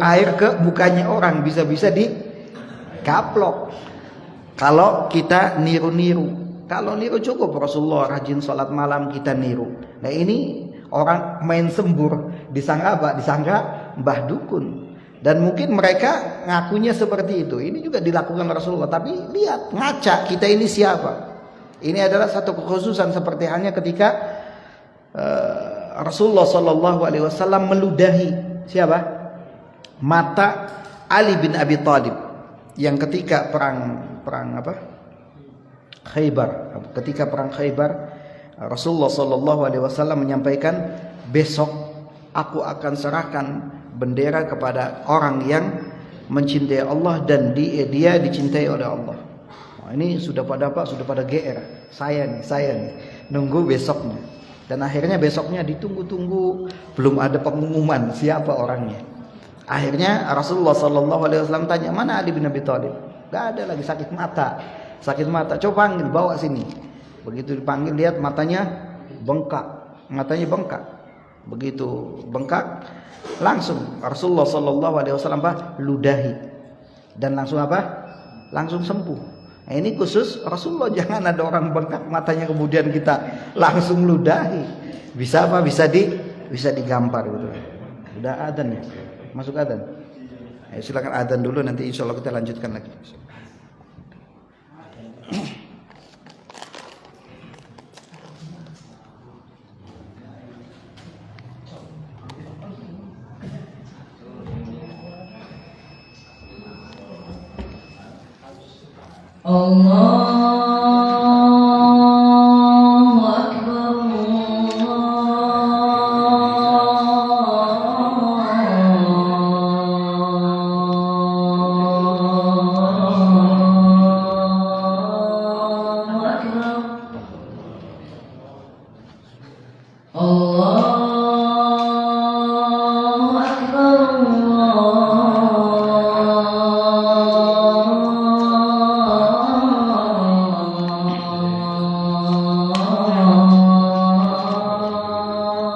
air ke mukanya orang, bisa-bisa dikaplok. Kalau kita niru-niru, kalau niru cukup Rasulullah rajin sholat malam, kita niru. Nah ini orang main sembur, disangka apa? Disangka mbah dukun. Dan mungkin mereka ngakunya seperti itu. Ini juga dilakukan Rasulullah, tapi lihat, ngaca kita ini siapa. Ini adalah satu kekhususan, seperti halnya ketika Rasulullah sallallahu alaihi wasallam meludahi siapa? Mata Ali bin Abi Thalib yang ketika perang Khaybar. Ketika perang Khaybar, Rasulullah sallallahu alaihi wasallam menyampaikan, besok aku akan serahkan bendera kepada orang yang mencintai Allah dan dia dicintai oleh Allah. Ini sudah pada GR. Saya nih nunggu besoknya. Dan akhirnya besoknya ditunggu-tunggu, belum ada pengumuman siapa orangnya. Akhirnya Rasulullah sallallahu alaihi wasallam tanya, "Mana Ali bin Abi Thalib?" Gak ada lagi, sakit mata. Coba panggil, bawa sini. Begitu dipanggil, lihat matanya bengkak. Begitu bengkak, langsung Rasulullah sallallahu alaihi wasallam ludahi. Dan langsung sembuh. Nah, ini khusus Rasulullah, jangan ada orang bengkak matanya kemudian kita langsung ludahi. Bisa digampar gitu. Udah adzan ya? Masuk adzan. Silakan adzan dulu, nanti insyaallah kita lanjutkan lagi. Allahu Akbar, Allahu Akbar, Allahu Akbar,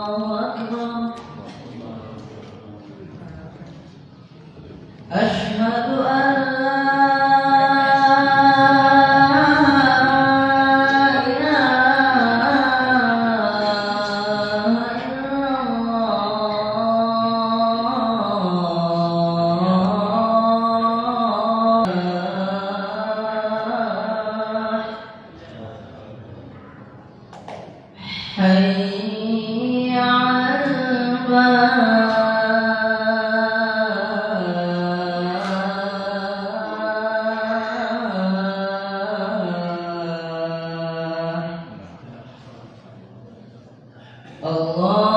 Allahu Akbar. Asyhadu an la ilaha illallah. Hayya 'alal falah. Allahu Akbar, Allahu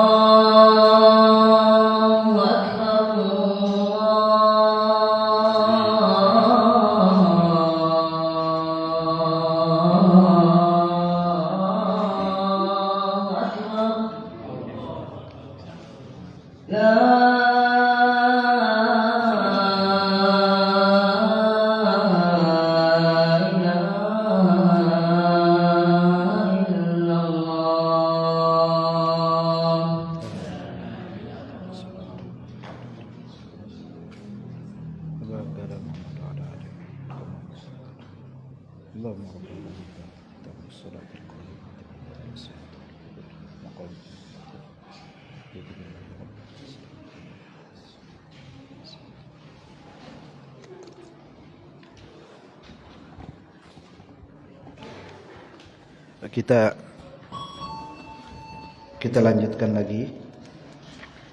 Akbar. La ilaha illallah. Kita lanjutkan lagi.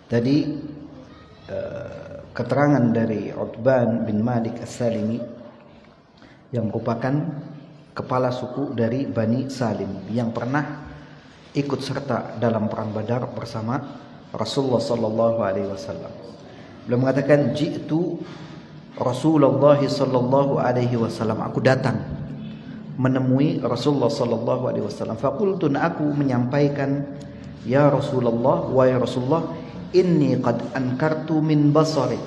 Tadi keterangan dari Utban bin Malik As-Salimi yang merupakan kepala suku dari Bani Salim yang pernah ikut serta dalam perang Badar bersama Rasulullah sallallahu alaihi wasallam. Beliau mengatakan, "Ji'tu Rasulullah sallallahu alaihi wasallam." Aku datang menemui Rasulullah sallallahu alaihi wasallam. Faqultu, aku menyampaikan, "Ya Rasulullah, wa ya Rasulullah, inni qad ankartu min basari."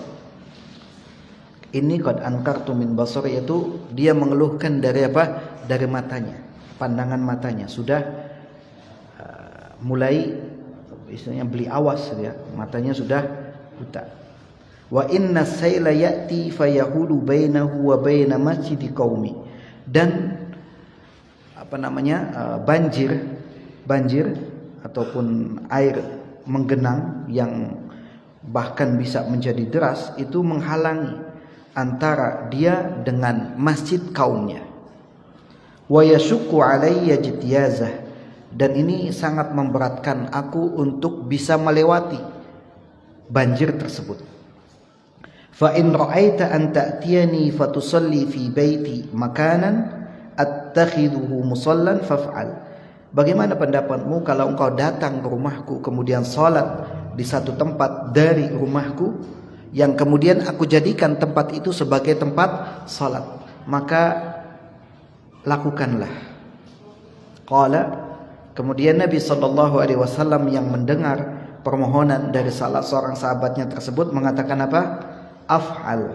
Ini qad ankartu min basari, yaitu dia mengeluhkan dari apa? Dari matanya, pandangan matanya sudah mulai istilahnya beli awas ya, matanya sudah buta. Wa inna sayla ya'ti fayahulu bainahu wa baina masjidi qaumi. Dan banjir ataupun air menggenang yang bahkan bisa menjadi deras itu menghalangi antara dia dengan masjid kaumnya. Wa yashukku alayya jityazah, dan ini sangat memberatkan aku untuk bisa melewati banjir tersebut. Fa in ra'aita an ta'tiyani fatusalli fi baiti makanan attakhiduhu musallan faf'al. Bagaimana pendapatmu kalau engkau datang ke rumahku kemudian salat di satu tempat dari rumahku yang kemudian aku jadikan tempat itu sebagai tempat salat, maka lakukanlah. Qala, kemudian Nabi sallallahu alaihi wasallam yang mendengar permohonan dari salah seorang sahabatnya tersebut mengatakan apa? Af'al,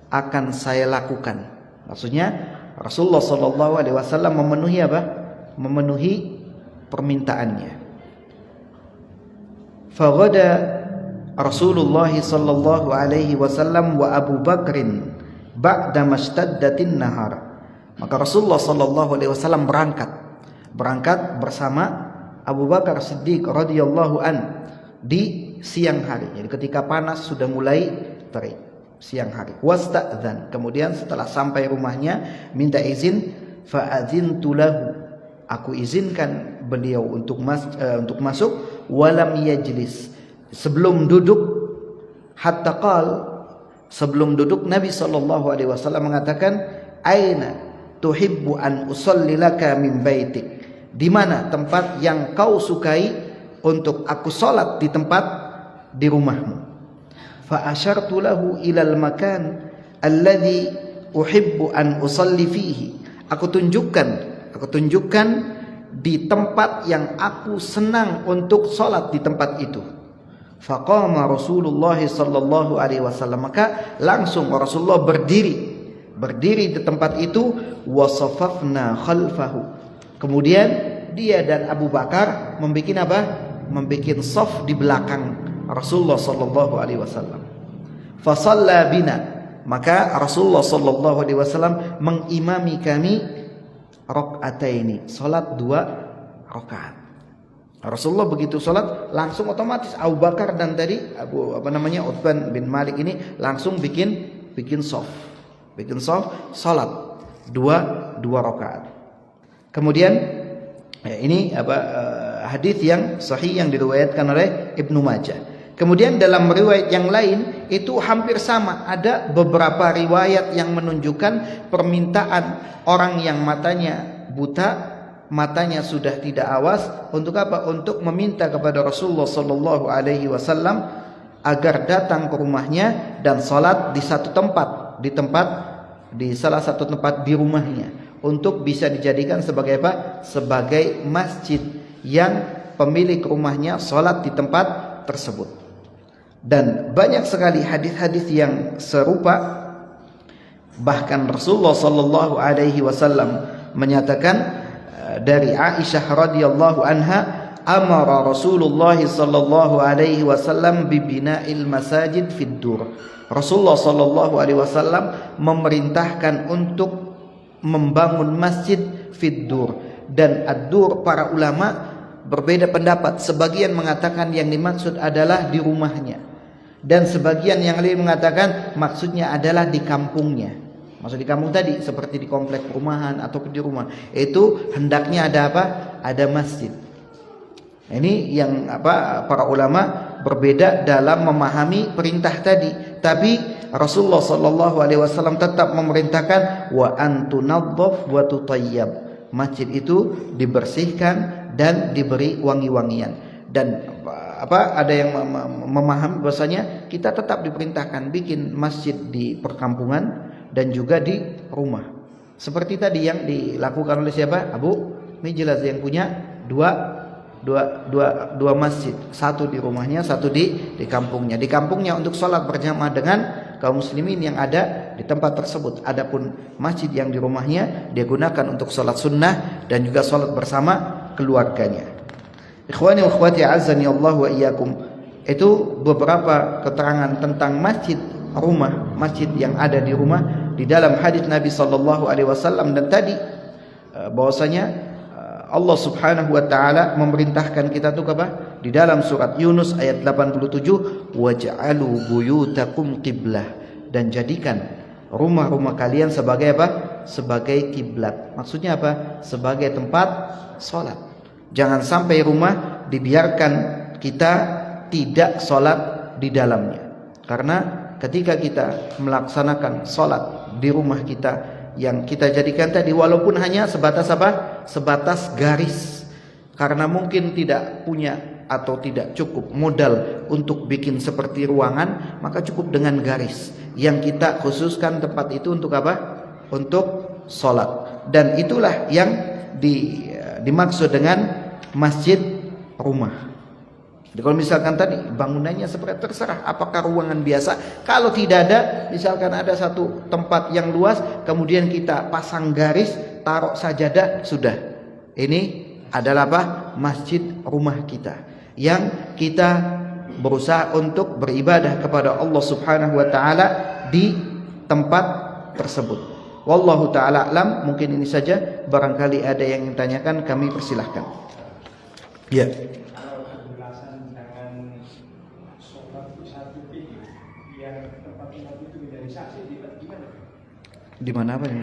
akan saya lakukan. Maksudnya Rasulullah sallallahu alaihi wasallam memenuhi apa? Memenuhi permintaannya. Faghada Rasulullah sallallahu alaihi wasallam wa Abu Bakrin ba'da mashtaddatin nahar. Maka Rasulullah sallallahu alaihi wasallam berangkat bersama Abu Bakar Siddiq radhiyallahu an di siang hari. Jadi ketika panas sudah mulai terik, siang hari. Wasta'dzan, kemudian setelah sampai rumahnya minta izin, fa'adzintu lahu, aku izinkan beliau untuk masuk, walam yajlis, sebelum duduk, hatta qal, sebelum duduk Nabi sallallahu alaihi wasallam mengatakan, aina tuhibbu an usalli laka min baitik, di mana tempat yang kau sukai untuk aku salat di tempat di rumahmu. Fa asyartu lahu ilal makan alladhi uhibbu an usalli fihi, aku tunjukkan di tempat yang aku senang untuk salat di tempat itu. Faqama Rasulullah sallallahu alaihi wasallam, maka langsung Rasulullah berdiri di tempat itu. Wasafafna khalfahu, kemudian dia dan Abu Bakar membikin apa? Membikin saf di belakang Rasulullah sallallahu alaihi wasallam. Fa shalla bina, maka Rasulullah sallallahu alaihi wasallam mengimami kami rakaataini, salat 2 rakaat. Rasulullah begitu salat langsung otomatis Abu Bakar dan tadi Utsman bin Malik ini langsung bikin saf salat 2 rakaat. Kemudian ini hadis yang sahih yang diriwayatkan oleh Ibnu Majah. Kemudian dalam riwayat yang lain itu hampir sama, ada beberapa riwayat yang menunjukkan permintaan orang yang matanya buta, matanya sudah tidak awas, untuk apa? Untuk meminta kepada Rasulullah sallallahu alaihi wasallam agar datang ke rumahnya dan salat di salah satu tempat di rumahnya, untuk bisa dijadikan sebagai apa? Sebagai masjid yang pemilik rumahnya salat di tempat tersebut. Dan banyak sekali hadis-hadis yang serupa. Bahkan Rasulullah sallallahu alaihi wasallam menyatakan dari Aisyah radhiyallahu anha, amara Rasulullah sallallahu alaihi wasallam bibina'il masajid fid dur. Rasulullah sallallahu alaihi wasallam memerintahkan untuk membangun masjid fid dur. Dan ad-dur, para ulama berbeda pendapat. Sebagian mengatakan yang dimaksud adalah di rumahnya, dan sebagian yang lain mengatakan maksudnya adalah di kampungnya. Maksud di kampung tadi seperti di komplek perumahan atau di rumah, itu hendaknya ada apa? Ada masjid. Ini yang para ulama berbeda dalam memahami perintah tadi. Tapi Rasulullah sallallahu alaihi wasallam tetap memerintahkan wa antunadhaf wa tutayyab. Masjid itu dibersihkan dan diberi wangi-wangian. Dan ada yang memahami bahwasanya kita tetap diperintahkan bikin masjid di perkampungan dan juga di rumah. Seperti tadi yang dilakukan oleh siapa? Abu Mijlaz yang punya dua masjid, satu di rumahnya, satu di kampungnya. Di kampungnya untuk sholat berjamaah dengan kaum muslimin yang ada di tempat tersebut. Adapun masjid yang di rumahnya dia gunakan untuk sholat sunnah dan juga sholat bersama keluarganya. Ikhwani wa akhwati azani Allah wa iyyakum. Itu beberapa keterangan tentang masjid rumah, masjid yang ada di rumah di dalam hadis Nabi sallallahu alaihi wasallam. Dan tadi bahwasanya Allah Subhanahu wa taala memerintahkan kita tuh apa? Di dalam surat Yunus ayat 87, waj'alu buyutakum qiblah, dan jadikan rumah-rumah kalian sebagai apa? Sebagai kiblat. Maksudnya apa? Sebagai tempat salat. Jangan sampai rumah dibiarkan kita tidak salat di dalamnya. Karena ketika kita melaksanakan salat di rumah kita yang kita jadikan tadi, walaupun hanya sebatas apa? Sebatas garis. Karena mungkin tidak punya atau tidak cukup modal untuk bikin seperti ruangan, maka cukup dengan garis yang kita khususkan tempat itu untuk apa? Untuk salat. Dan itulah yang dimaksud dengan masjid rumah. Jadi kalau misalkan tadi bangunannya seperti terserah, apakah ruangan biasa, kalau tidak ada, misalkan ada satu tempat yang luas, kemudian kita pasang garis, taruh sajadah, sudah. Ini adalah apa? Masjid rumah kita, yang kita berusaha untuk beribadah kepada Allah Subhanahu wa taala di tempat tersebut. Wallahu taala alam. Mungkin ini saja, barangkali ada yang ingin tanyakan, kami persilahkan. Ya. Di mana apa ini?